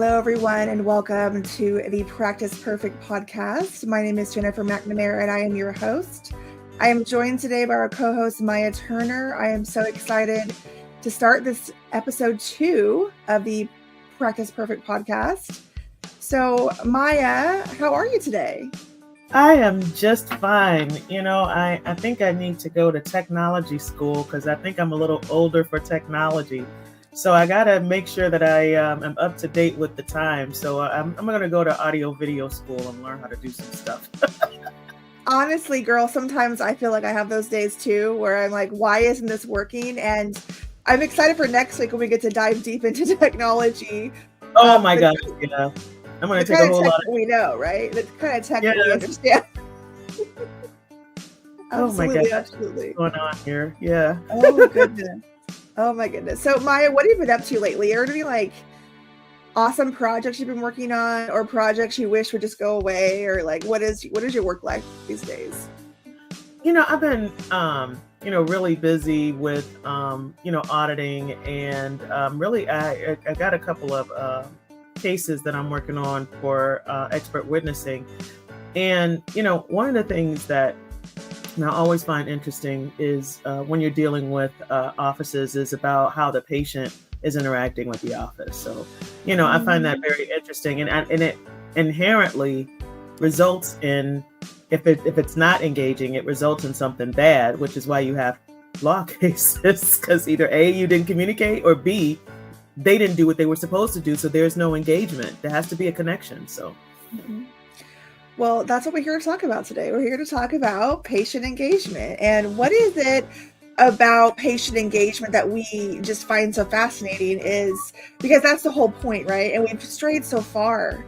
Hello, everyone, and welcome to the Practice Perfect podcast. My name is Jennifer McNamara, and I am your host. I am joined today by our co-host, Maya Turner. I am so excited to start this episode 2 of the Practice Perfect podcast. So, Maya, how are you today? I am just fine. I think I need to go to technology school because I think I'm a little older for technology. So I got to make sure that I am up to date with the time. So I'm going to go to audio video school and learn how to do some stuff. Honestly, girl, sometimes I feel like I have those days too where I'm like, why isn't this working? And I'm excited for next week when we get to dive deep into technology. Oh my gosh, yeah. I'm going to take a whole lot of we know, right? The kind of tech that we understand. Oh my gosh, absolutely. What's going on here? Yeah. Oh goodness. Oh my goodness. So Maya, what have you been up to lately? Are there any like awesome projects you've been working on, or projects you wish would just go away, or like what is your work life these days? I've been really busy with auditing, and really I got a couple of cases that I'm working on for expert witnessing. And one of the things that I always find interesting is when you're dealing with offices is about how the patient is interacting with the office. So, I find that very interesting, and it inherently results in, if it's not engaging, it results in something bad, which is why you have law cases, because either A, you didn't communicate, or B, they didn't do what they were supposed to do. So there's no engagement. There has to be a connection. So. Mm-hmm. Well, that's what we're here to talk about today. We're here to talk about patient engagement. And what is it about patient engagement that we just find so fascinating, is because that's the whole point, right? And we've strayed so far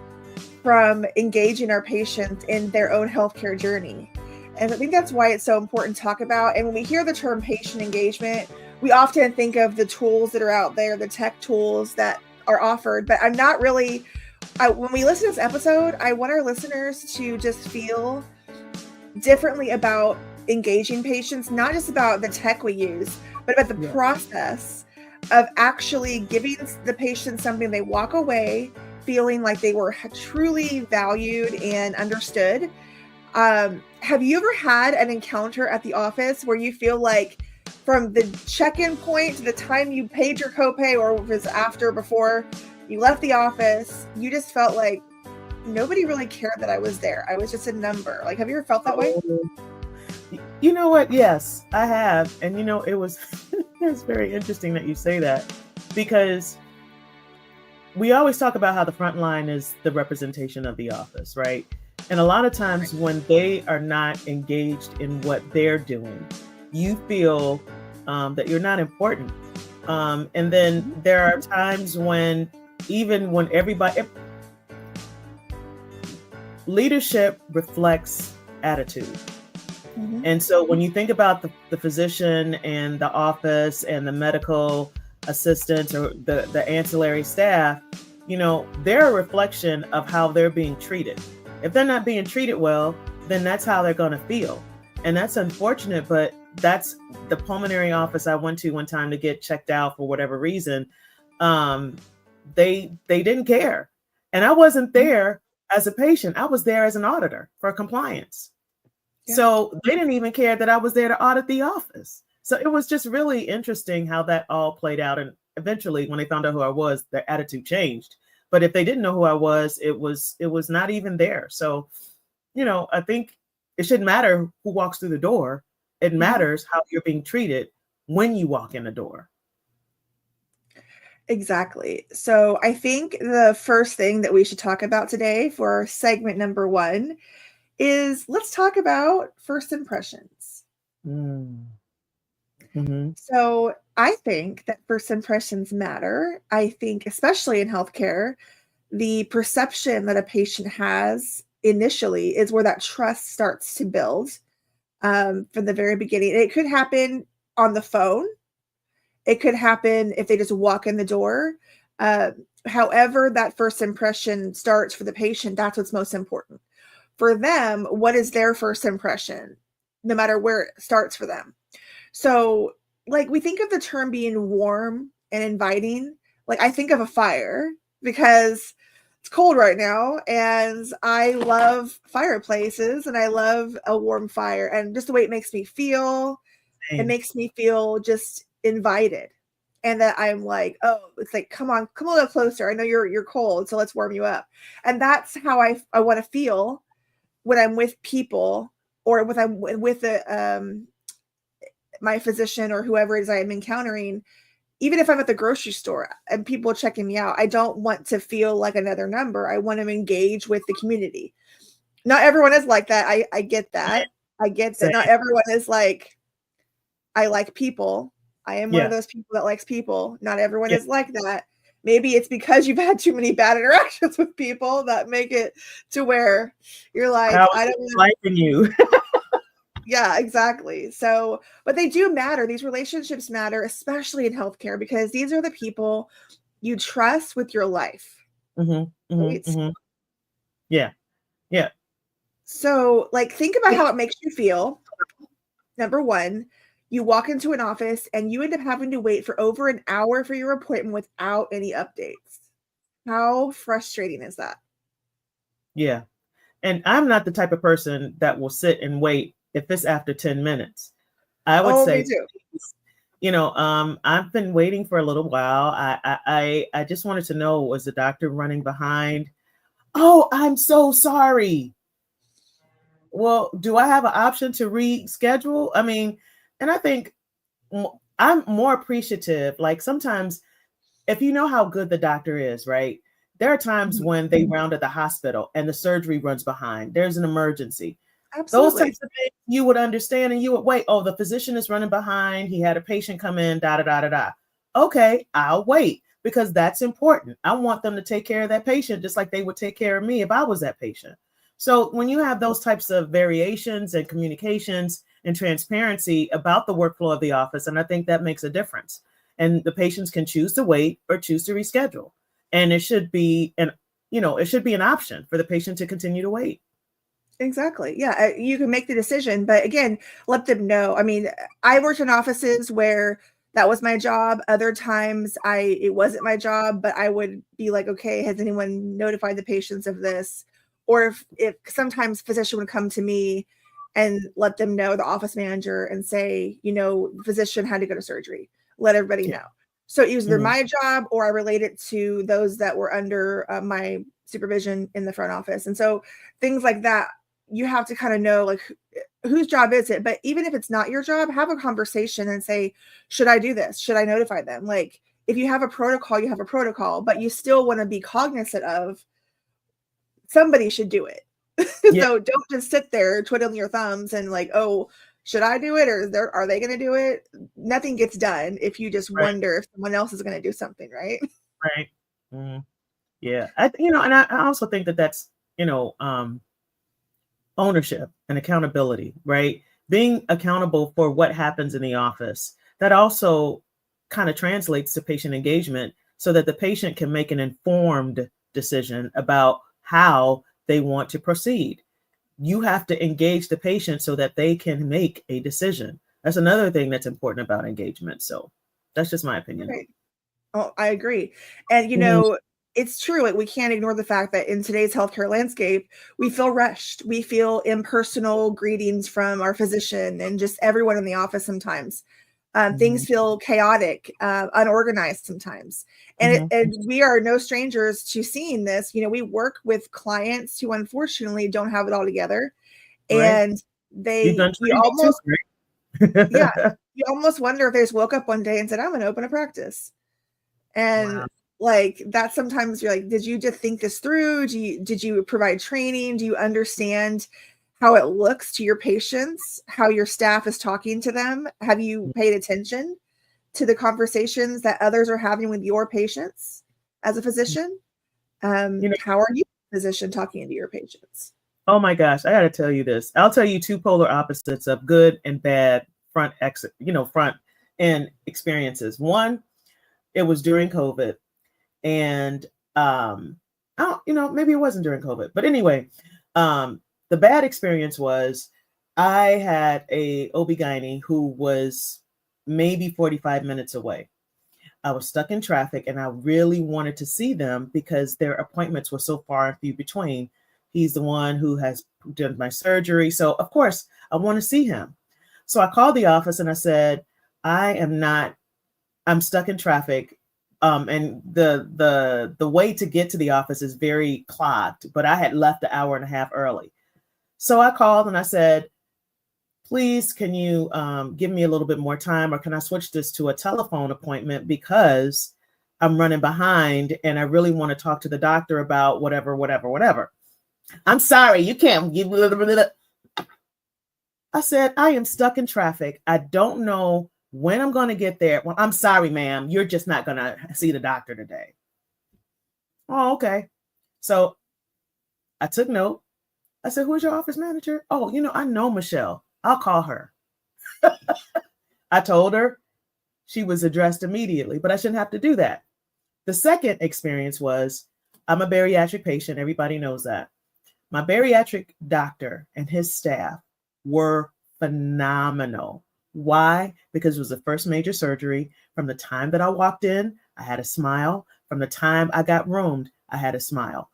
from engaging our patients in their own healthcare journey. And I think that's why it's so important to talk about. And when we hear the term patient engagement, we often think of the tools that are out there, the tech tools that are offered, but I'm not really... when we listen to this episode, I want our listeners to just feel differently about engaging patients, not just about the tech we use, but about the process of actually giving the patient something they walk away feeling like they were truly valued and understood. Have you ever had an encounter at the office where you feel like from the check-in point to the time you paid your copay, or if it was after or before you left the office, you just felt like nobody really cared that I was there? I was just a number. Like, have you ever felt that way? You know what? Yes, I have. And it was it's very interesting that you say that, because we always talk about how the front line is the representation of the office, right? And a lot of times when they are not engaged in what they're doing, you feel that you're not important. And then there are times when, even when leadership reflects attitude. Mm-hmm. And so when you think about the physician and the office and the medical assistants or the ancillary staff, they're a reflection of how they're being treated. If they're not being treated well, then that's how they're going to feel. And that's unfortunate, but that's the pulmonary office I went to one time to get checked out for whatever reason. They didn't care. And I wasn't there as a patient. I was there as an auditor for compliance. Yeah. So they didn't even care that I was there to audit the office. So it was just really interesting how that all played out. And eventually, when they found out who I was, their attitude changed. But if they didn't know who I was, it was not even there. So, I think it shouldn't matter who walks through the door. It matters how you're being treated when you walk in the door. Exactly. So I think the first thing that we should talk about today for segment number 1 is, let's talk about first impressions. Mm-hmm. So I think that first impressions matter. I think, especially in healthcare, the perception that a patient has initially is where that trust starts to build from the very beginning. It could happen on the phone. It could happen if they just walk in the door. However that first impression starts for the patient, that's what's most important. For them, what is their first impression, no matter where it starts for them? So, like, we think of the term being warm and inviting. Like, I think of a fire, because it's cold right now, and I love fireplaces and I love a warm fire, and just the way it makes me feel, it Same. makes me feel just invited. And that I'm like, oh, it's like, come on, come a little closer. I know you're cold, so let's warm you up. And that's how I want to feel when I'm with people, or with I'm with my physician or whoever it is I am encountering. Even if I'm at the grocery store and people checking me out, I don't want to feel like another number. I want to engage with the community. Not everyone is like that. I get that. I get that Same. not everyone is like, I like people. I am one of Yeah. those people that likes people. Not everyone Yeah. is like that. Maybe it's because you've had too many bad interactions with people that make it to where you're like, How I is don't it want. liking you? Yeah, exactly. So, but they do matter. These relationships matter, especially in healthcare, because these are the people you trust with your life, Mm-hmm, right? mm-hmm, mm-hmm. Yeah. Yeah. So, like, think about how it makes you feel. Number one, you walk into an office and you end up having to wait for over an hour for your appointment without any updates. How frustrating is that? Yeah. And I'm not the type of person that will sit and wait if it's after 10 minutes. I would Oh, me say, too. I've been waiting for a little while. I just wanted to know, was the doctor running behind? Oh, I'm so sorry. Well, do I have an option to reschedule? I mean, and I think I'm more appreciative. Like sometimes, if you know how good the doctor is, right? There are times Mhm. when they round at the hospital and the surgery runs behind. There's an emergency. Those Absolutely. types of things you would understand and you would wait. Oh, the physician is running behind. He had a patient come in, da da da da da. Okay, I'll wait because that's important. I want them to take care of that patient just like they would take care of me if I was that patient. So when you have those types of variations and communications and transparency about the workflow of the office, and I think that makes a difference. And the patients can choose to wait or choose to reschedule. And it should be an option for the patient to continue to wait. Exactly. Yeah, you can make the decision, but again, let them know. I mean, I worked in offices where that was my job. Other times it wasn't my job, but I would be like, okay, has anyone notified the patients of this? Or if sometimes physician would come to me and let them know, the office manager, and say, the physician had to go to surgery. Let everybody Yeah. know. So it was either Mhm. my job or I relate it to those that were under my supervision in the front office. And so things like that, you have to kind of know, like, whose job is it? But even if it's not your job, have a conversation and say, should I do this? Should I notify them? Like, if you have a protocol, you have a protocol, but you still want to be cognizant of, somebody should do it. Yeah, So don't just sit there twiddling your thumbs and like, oh, should I do it, or are they going to do it? Nothing gets done if you just right, wonder if someone else is going to do something, right? right. Mhm. Yeah, and I also think that that's, you know, um, ownership and accountability, right? Being accountable for what happens in the office. That also kind of translates to patient engagement so that the patient can make an informed decision about how they want to proceed. You have to engage the patient so that they can make a decision. That's another thing that's important about engagement. So that's just my opinion. Right. Oh, I agree. And Mhm. it's true. Like, we can't ignore the fact that in today's healthcare landscape, we feel rushed. We feel impersonal greetings from our physician and just everyone in the office sometimes. Things Mhm. feel chaotic, unorganized sometimes. Mhm. And we are no strangers to seeing this. We work with clients who unfortunately don't have it all together. Right. And You've done you training too, almost, yeah, right? you almost wonder if they just woke up one day and said, I'm going to open a practice. And Wow. like that, sometimes you're like, did you just think this through? Did you provide training? Do you understand how it looks to your patients, how your staff is talking to them? Have you paid attention to the conversations that others are having with your patients as a physician? You know, How are you, physician, talking to your patients? oh my gosh, I got to tell you this. I'll tell you two polar opposites of good and bad front end experiences. One, it was during COVID, and I don't, maybe it wasn't during COVID, but anyway, the bad experience was I had a OB-GYN who was maybe 45 minutes away. I was stuck in traffic and I really wanted to see them because their appointments were so far and few between. He's the one who has done my surgery. So of course I want to see him. So I called the office and I said, I'm stuck in traffic. And the way to get to the office is very clogged, but I had left an hour and a half early. So I called and I said, please, can you give me a little bit more time, or can I switch this to a telephone appointment because I'm running behind and I really want to talk to the doctor about whatever. I'm sorry, you can't give me. I said, I am stuck in traffic. I don't know when I'm going to get there. Well, I'm sorry, ma'am. You're just not going to see the doctor today. Oh, okay. So I took note. I said, who's your office manager? Oh, I know Michelle. I'll call her. I told her. She was addressed immediately, but I shouldn't have to do that. The second experience was, I'm a bariatric patient. Everybody knows that. My bariatric doctor and his staff were phenomenal. Why? Because it was the first major surgery. From the time that I walked in, I had a smile. From the time I got roomed, I had a smile.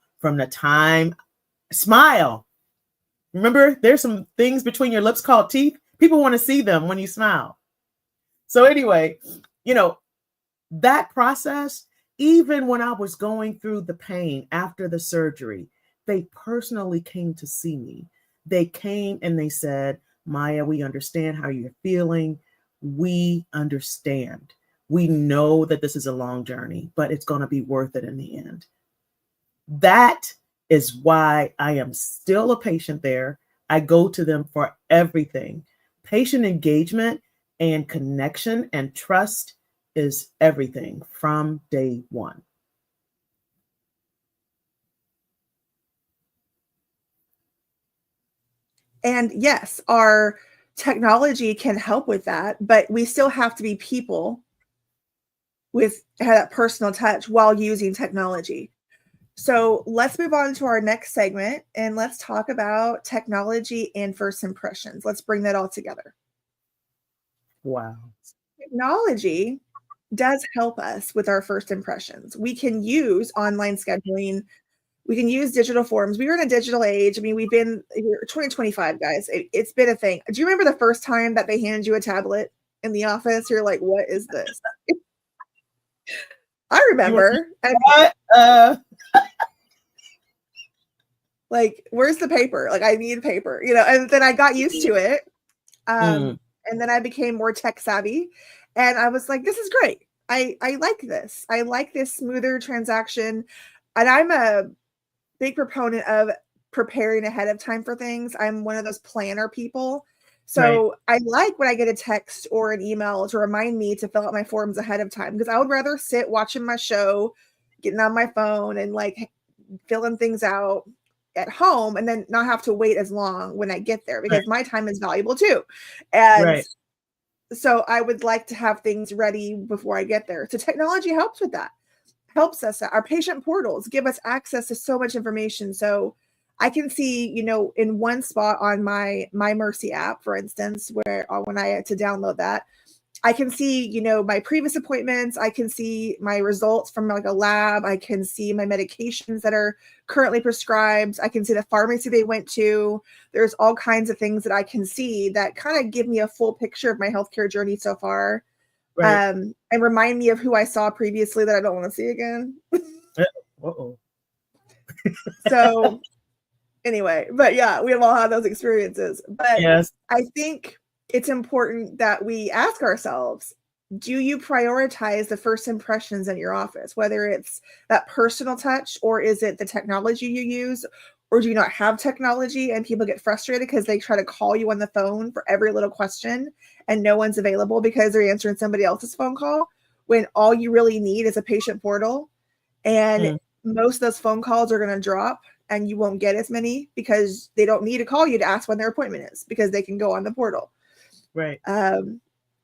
Smile. Remember, there's some things between your lips called teeth. People want to see them when you smile. So anyway, that process, even when I was going through the pain after the surgery, they personally came to see me. They came and they said, Maya, we understand how you're feeling. We understand. We know that this is a long journey, but it's going to be worth it in the end. That is why I am still a patient there. I go to them for everything. Patient engagement and connection and trust is everything from day one. And yes, our technology can help with that, but we still have to be people with that personal touch while using technology. So let's move on to our next segment and let's talk about technology and first impressions. Let's bring that all together. Wow. Technology does help us with our first impressions. We can use online scheduling. We can use digital forms. We are in a digital age. I mean, we've been here 2025, guys. It's been a thing. Do you remember the first time that they handed you a tablet in the office? You're like, what is this? I remember. Like, where's the paper? Like, I need paper, and then I got used to it. And then I became more tech savvy and I was like, this is great. I like this. I like this smoother transaction. And I'm a big proponent of preparing ahead of time for things. I'm one of those planner people. So I like when I get a text or an email to remind me to fill out my forms ahead of time, because I would rather sit watching my show, getting on my phone and like filling things out at home and then not have to wait as long when I get there, because my time is valuable too. And so I would like to have things ready before I get there. So technology helps with that. Helps us. Our patient portals give us access to so much information. So I can see, in one spot on my Mercy app, for instance, where when I had to download that, I can see, my previous appointments. I can see my results from like a lab. I can see my medications that are currently prescribed. I can see the pharmacy they went to. There's all kinds of things that I can see that kind of give me a full picture of my healthcare journey so far. And remind me of who I saw previously that I don't want to see again. So anyway, but yeah, we've all had those experiences. But yes. I think it's important that we ask ourselves, do you prioritize the first impressions in your office, whether it's that personal touch or is it the technology you use, or do you not have technology and people get frustrated because they try to call you on the phone for every little question and no one's available because they're answering somebody else's phone call, when all you really need is a patient portal, and most of those phone calls are going to drop and you won't get as many because they don't need to call you to ask when their appointment is, because they can go on the portal. Right.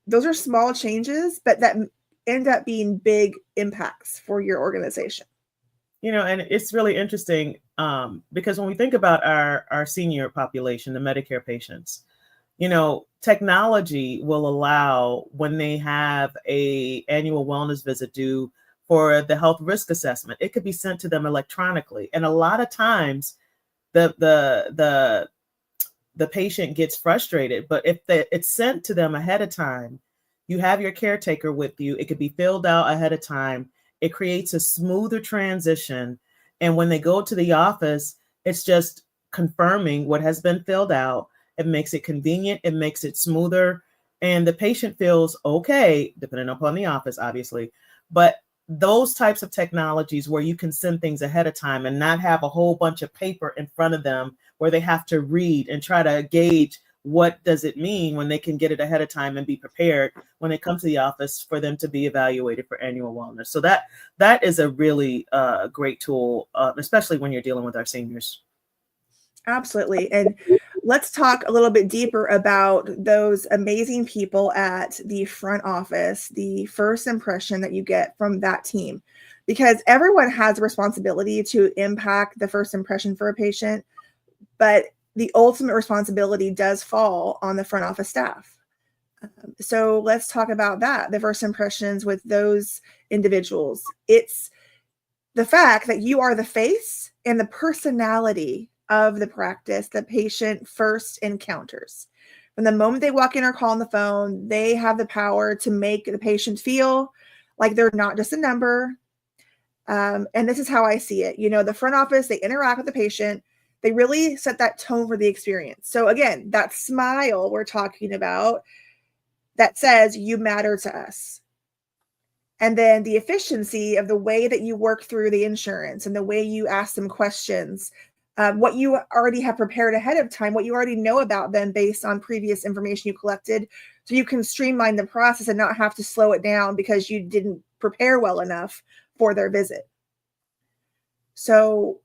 Those are small changes, but that end up being big impacts for your organization. And it's really interesting because when we think about our senior population, the Medicare patients, technology will allow, when they have a annual wellness visit due for the health risk assessment, it could be sent to them electronically. And a lot of times the patient gets frustrated, but if it's sent to them ahead of time, you have your caretaker with you, it could be filled out ahead of time. It creates a smoother transition. And when they go to the office, it's just confirming what has been filled out. It makes it convenient. It makes it smoother. And the patient feels okay, depending upon the office, obviously. But those types of technologies where you can send things ahead of time and not have a whole bunch of paper in front of them where they have to read and try to gauge what does it mean, when they can get it ahead of time and be prepared when they come to the office for them to be evaluated for annual wellness. So that is a really great tool, especially when you're dealing with our seniors. Absolutely. And let's talk a little bit deeper about those amazing people at the front office, the first impression that you get from that team, because everyone has a responsibility to impact the first impression for a patient, but the ultimate responsibility does fall on the front office staff. So let's talk about that, the first impressions with those individuals. It's the fact that you are the face and the personality of the practice the patient first encounters. From the moment they walk in or call on the phone, they have the power to make the patient feel like they're not just a number. And this is how I see it. The front office, they interact with the patient. They really set that tone for the experience. So again, that smile we're talking about that says you matter to us. And then the efficiency of the way that you work through the insurance and the way you ask them questions, what you already have prepared ahead of time, what you already know about them based on previous information you collected, so you can streamline the process and not have to slow it down because you didn't prepare well enough for their visit. So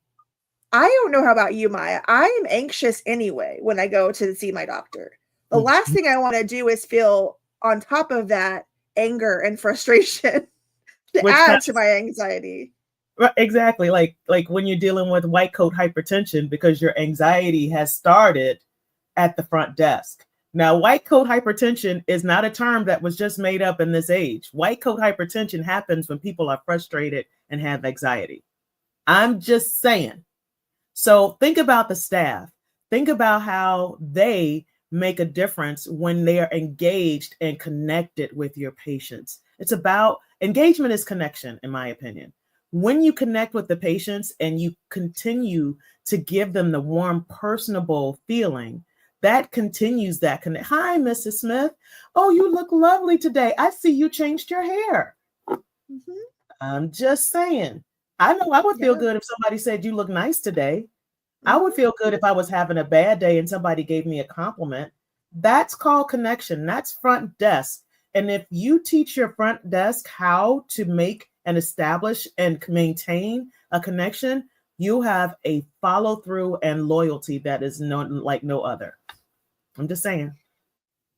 I don't know how about you, Maya. I am anxious anyway when I go to see my doctor. The last thing I want to do is feel on top of that anger and frustration to add to my anxiety. Exactly. Like when you're dealing with white coat hypertension, because your anxiety has started at the front desk. Now, white coat hypertension is not a term that was just made up in this age. White coat hypertension happens when people are frustrated and have anxiety. I'm just saying. So think about the staff. Think about how they make a difference when they are engaged and connected with your patients. It's about engagement is connection, in my opinion. When you connect with the patients and you continue to give them the warm, personable feeling, that continues that connect. Hi, Mrs. Smith. Oh, you look lovely today. I see you changed your hair. Mm-hmm. I'm just saying. I know I would feel good if somebody said you look nice today. Mm-hmm. I would feel good if I was having a bad day and somebody gave me a compliment. That's called connection. That's front desk. And if you teach your front desk how to make and establish and maintain a connection, you have a follow through and loyalty that is like no other. I'm just saying.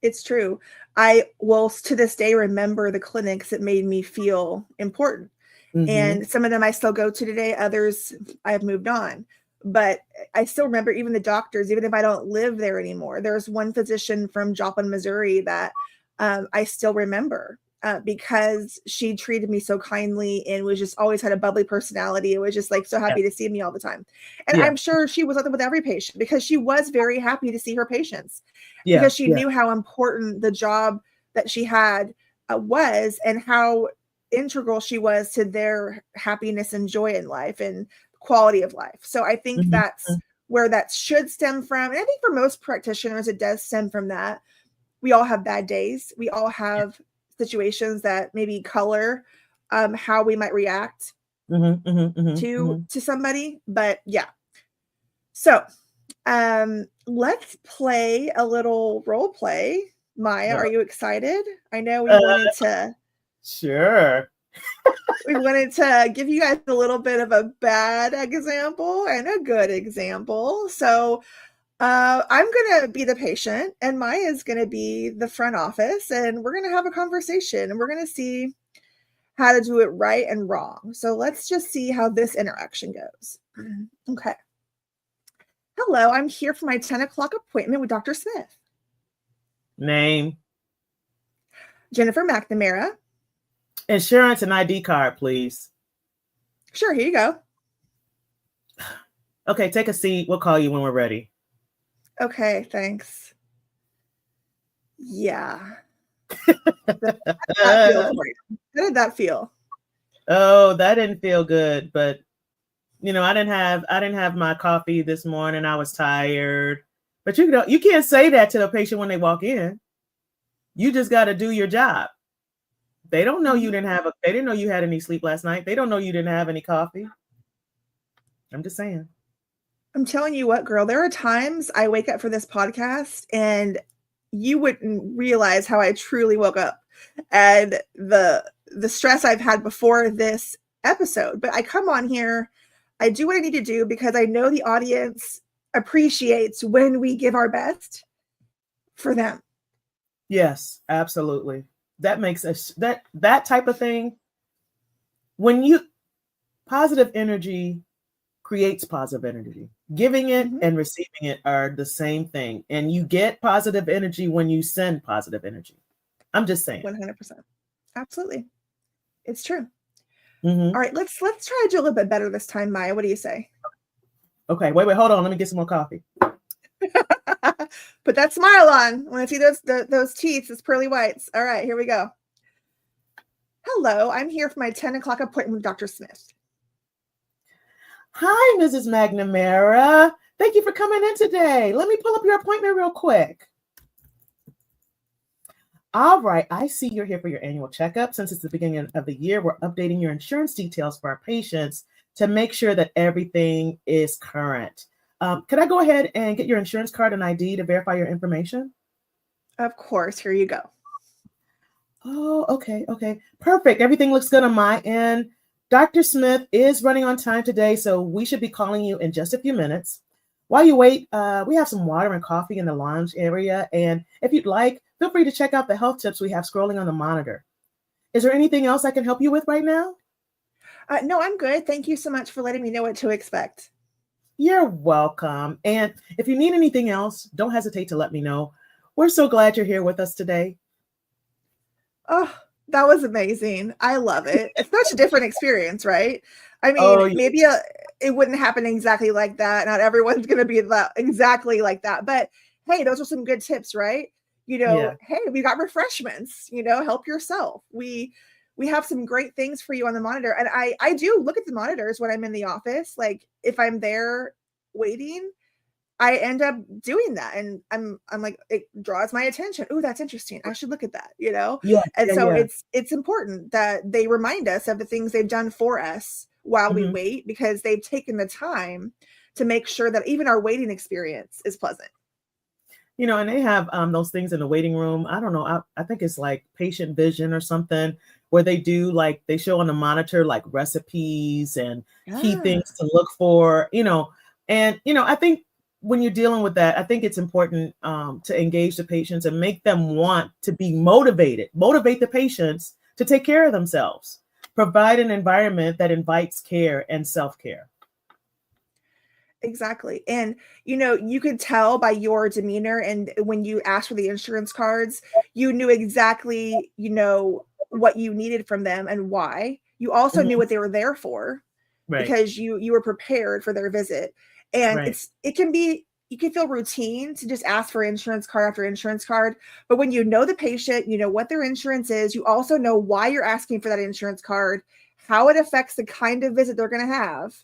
It's true. I will to this day remember the clinics that made me feel important. Mm-hmm. And some of them I still go to today. Others I have moved on. But I still remember even the doctors, even if I don't live there anymore. There's one physician from Joplin, Missouri that I still remember because she treated me so kindly and was just always had a bubbly personality. It was just like so happy to see me all the time. And I'm sure she was with every patient because she was very happy to see her patients because she knew how important the job that she had was and how integral she was to their happiness and joy in life and quality of life. So I think that's where that should stem from. And I think for most practitioners, it does stem from that. We all have bad days. We all have situations that maybe color how we might react to somebody. But yeah. So let's play a little role play. Maya, are you excited? I know we wanted to. Sure. We wanted to give you guys a little bit of a bad example and a good example. So I'm going to be the patient and Maya is going to be the front office and we're going to have a conversation and we're going to see how to do it right and wrong. So let's just see how this interaction goes. Okay. Hello, I'm here for my 10 o'clock appointment with Dr. Smith. Name, Jennifer McNamara. insurance, and ID card, please. Sure, here you go. Okay, take a seat. We'll call you when we're ready. Okay, thanks. Yeah. How did that feel for you? How did that feel? Oh, that didn't feel good, but I didn't have my coffee this morning. I was tired. But you can't say that to the patient when they walk in. You just got to do your job. They don't know you they didn't know you had any sleep last night. They don't know you didn't have any coffee. I'm just saying. I'm telling you what, girl, there are times I wake up for this podcast and you wouldn't realize how I truly woke up and the stress I've had before this episode. But I come on here, I do what I need to do because I know the audience appreciates when we give our best for them. Yes, absolutely. That makes us that type of thing. When positive energy creates positive energy. Giving it and receiving it are the same thing. And you get positive energy when you send positive energy. I'm just saying. 100%. Absolutely. It's true. Mm-hmm. All right, let's try to do a little bit better this time, Maya. What do you say? Okay, wait, hold on. Let me get some more coffee. Put that smile on when I see those teeth, those pearly whites. All right, here we go. Hello, I'm here for my 10 o'clock appointment with Dr. Smith. Hi, Mrs. McNamara. Thank you for coming in today. Let me pull up your appointment real quick. All right, I see you're here for your annual checkup. Since it's the beginning of the year, we're updating your insurance details for our patients to make sure that everything is current. Could I go ahead and get your insurance card and ID to verify your information? Of course, here you go. Oh, okay. Perfect. Everything looks good on my end. Dr. Smith is running on time today, so we should be calling you in just a few minutes. While you wait, we have some water and coffee in the lounge area, and if you'd like, feel free to check out the health tips we have scrolling on the monitor. Is there anything else I can help you with right now? No, I'm good. Thank you so much for letting me know what to expect. You're welcome. And if you need anything else, don't hesitate to let me know. We're so glad you're here with us today. Oh, that was amazing. I love it. It's such a different experience, right? I mean, maybe it wouldn't happen exactly like that. Not everyone's going to be exactly like that. But hey, those are some good tips, right? Hey, we got refreshments, help yourself. We have some great things for you on the monitor. And I do look at the monitors when I'm in the office. Like if I'm there waiting, I end up doing that. And I'm like, it draws my attention. Oh, that's interesting. I should look at that, Yeah. And so it's important that they remind us of the things they've done for us while we wait, because they've taken the time to make sure that even our waiting experience is pleasant. And they have those things in the waiting room. I don't know. I think it's like patient vision or something, where they do they show on the monitor like recipes and key things to look for, and, I think when you're dealing with that, I think it's important to engage the patients and make them want to be motivate the patients to take care of themselves, provide an environment that invites care and self-care. Exactly. And, you could tell by your demeanor, and when you asked for the insurance cards, you knew exactly, what you needed from them and why. You also knew what they were there for, because you were prepared for their visit. And you can feel routine to just ask for insurance card after insurance card. But when you know the patient, you know what their insurance is, you also know why you're asking for that insurance card, how it affects the kind of visit they're going to have.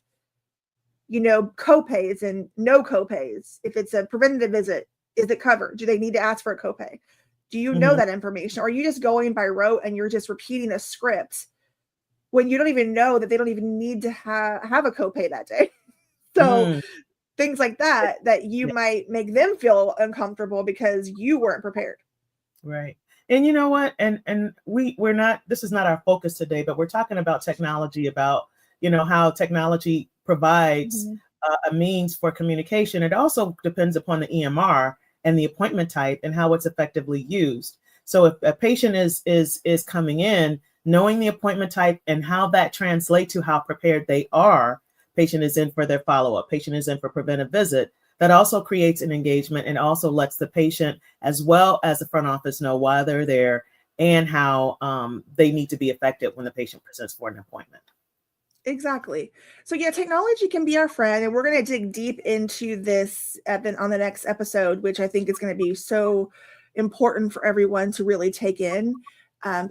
Copays and no copays. If it's a preventative visit, is it covered? Do they need to ask for a copay? Do you know that information? Or are you just going by rote and you're just repeating a script when you don't even know that they don't even need to have a copay that day? So things like that you might make them feel uncomfortable because you weren't prepared. Right. And you know what? And we're not, this is not our focus today, but we're talking about technology, about, how technology provides a means for communication. It also depends upon the EMR and the appointment type and how it's effectively used. So if a patient is coming in, knowing the appointment type and how that translates to how prepared they are, patient is in for their follow-up, patient is in for preventive visit, that also creates an engagement and also lets the patient as well as the front office know why they're there and how they need to be effective when the patient presents for an appointment. Exactly. So yeah, technology can be our friend, and we're going to dig deep into this on the next episode, which I think is going to be so important for everyone to really take in.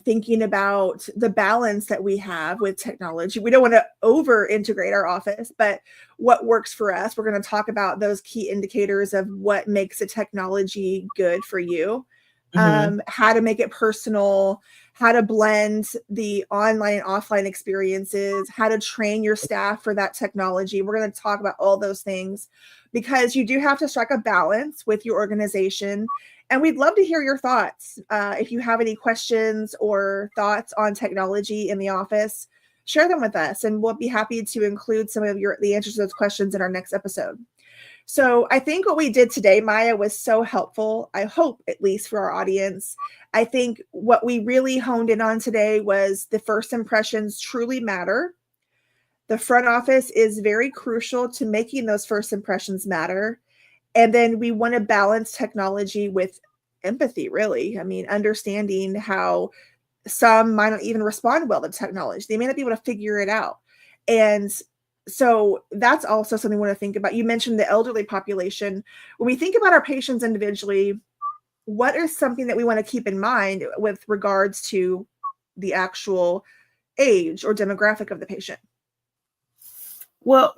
Thinking about the balance that we have with technology. We don't want to over integrate our office, but what works for us. We're going to talk about those key indicators of what makes a technology good for you, Mm-hmm. how to make it personal, how to blend the online and offline experiences, how to train your staff for that technology. We're going to talk about all those things because you do have to strike a balance with your organization. And we'd love to hear your thoughts. If you have any questions or thoughts on technology in the office, share them with us, and we'll be happy to include some of the answers to those questions in our next episode. So I think what we did today, Maya, was so helpful. I hope, at least for our audience. I think what we really honed in on today was the first impressions truly matter. The front office is very crucial to making those first impressions matter. And then we want to balance technology with empathy, really. I mean, understanding how some might not even respond well to technology. They may not be able to figure it out. And so that's also something we want to think about. You mentioned the elderly population. When we think about our patients individually, what is something that we want to keep in mind with regards to the actual age or demographic of the patient? Well,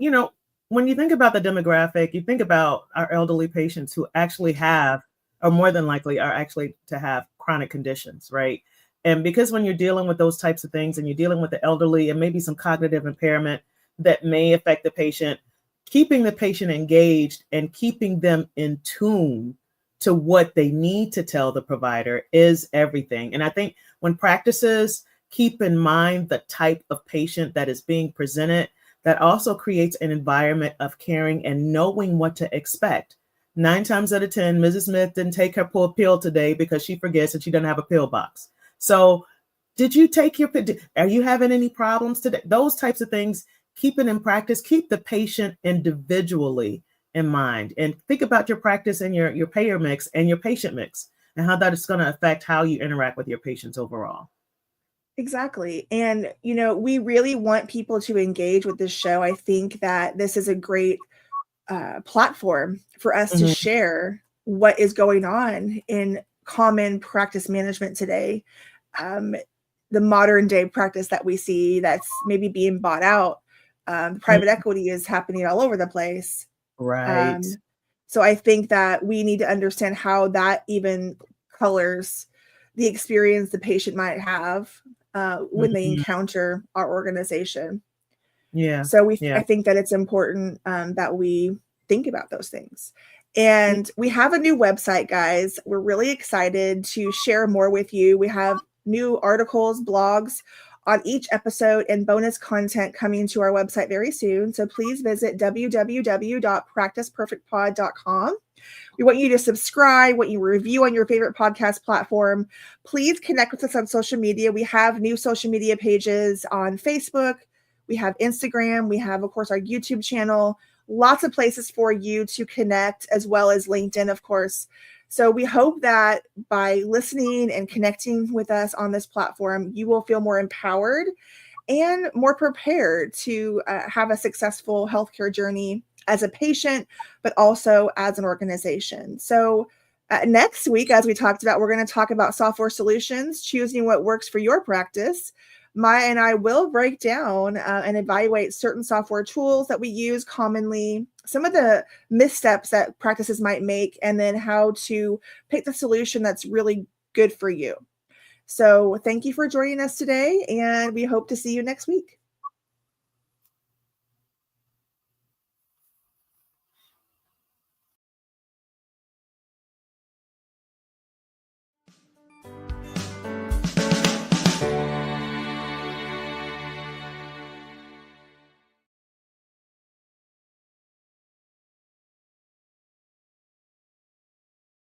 when you think about the demographic, you think about our elderly patients who actually have, or more than likely are actually to have chronic conditions, right? And because when you're dealing with those types of things and you're dealing with the elderly and maybe some cognitive impairment that may affect the patient, keeping the patient engaged and keeping them in tune to what they need to tell the provider is everything. And I think when practices keep in mind the type of patient that is being presented, that also creates an environment of caring and knowing what to expect. 9 times out of 10, Mrs. Smith didn't take her pill today because she forgets and she doesn't have a pill box. So did you take your pill? Are you having any problems today? Those types of things, keep it in practice, keep the patient individually in mind, and think about your practice and your payer mix and your patient mix and how that is going to affect how you interact with your patients overall. Exactly. And, we really want people to engage with this show. I think that this is a great platform for us to Mhm. share what is going on in common practice management today. Um, the modern day practice that we see that's maybe being bought out. Private Mhm. equity is happening all over the place. Right. Um, so I think that we need to understand how that even colors the experience the patient might have when they Mhm. encounter our organization. Yeah. So I Yeah. think that it's important that we think about those things. Yeah. And we have a new website, guys. We're really excited to share more with you. We have new articles, blogs on each episode, and bonus content coming to our website very soon. So please visit www.practiceperfectpod.com. We want you to subscribe, want you to review on your favorite podcast platform. Please connect with us on social media. We have new social media pages on Facebook. We have Instagram. We have, of course, our YouTube channel. Lots of places for you to connect, as well as LinkedIn, of course. So we hope that by listening and connecting with us on this platform, you will feel more empowered and more prepared to have a successful healthcare journey as a patient, but also as an organization. So next week, as we talked about, we're going to talk about software solutions, choosing what works for your practice. Maya and I will break down and evaluate certain software tools that we use commonly, some of the missteps that practices might make, and then how to pick the solution that's really good for you. So thank you for joining us today, and we hope to see you next week.